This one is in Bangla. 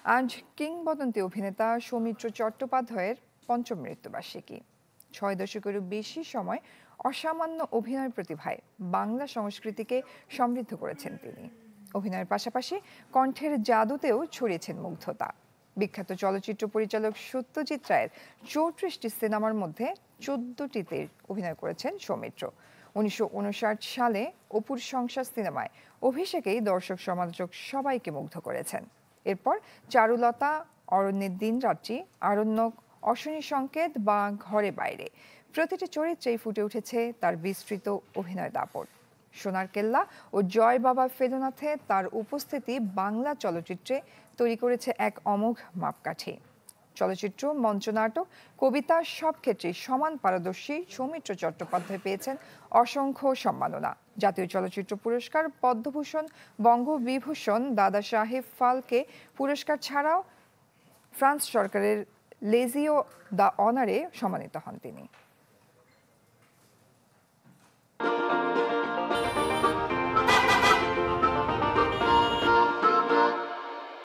আজ কিংবদন্তি অভিনেতা সৌমিত্র চট্টোপাধ্যায়ের পঞ্চম মৃত্যুবার্ষিকী। 6 দশকেরও বেশি সময় অসামান্য অভিনয় প্রতিভায় বাংলা সংস্কৃতিকে সমৃদ্ধ করেছেন তিনি। অভিনয়ের পাশাপাশি কণ্ঠের জাদুতেও ছড়িয়েছেন মুগ্ধতা। বিখ্যাত চলচ্চিত্র পরিচালক সত্যজিৎ রায়ের 34টি সিনেমার মধ্যে 14টিতে অভিনয় করেছেন সৌমিত্র। 1959 সালে অপুর সংসার সিনেমায় অভিষেকেই দর্শক সমালোচক সবাইকে মুগ্ধ করেছেন। এরপর চারুলতা, অরণ্যের দিনরাত্রি, আরণ্যক, অশনি সংকেত বা ঘরে বাইরে প্রতিটি চরিত্রেই ফুটে উঠেছে তার বিস্তৃত অভিনয় দাপট। সোনার কেল্লা ও জয় বাবা ফেলুনাথে তার উপস্থিতি বাংলা চলচ্চিত্রে তৈরি করেছে এক অমোঘ মাপকাঠি। চলচ্চিত্র, মঞ্চনাটক, কবিতা সব ক্ষেত্রেই সমান পারদর্শী সৌমিত্র চট্টোপাধ্যায় পেয়েছেন অসংখ্য সম্মাননা। জাতীয় চলচ্চিত্র পুরস্কার, পদ্মভূষণ, বঙ্গবিভূষণ, দাদা সাহেব ফালকে পুরস্কার ছাড়াও ফ্রান্স সরকারের লেজিও দ্য অনারে সম্মানিত হন তিনি।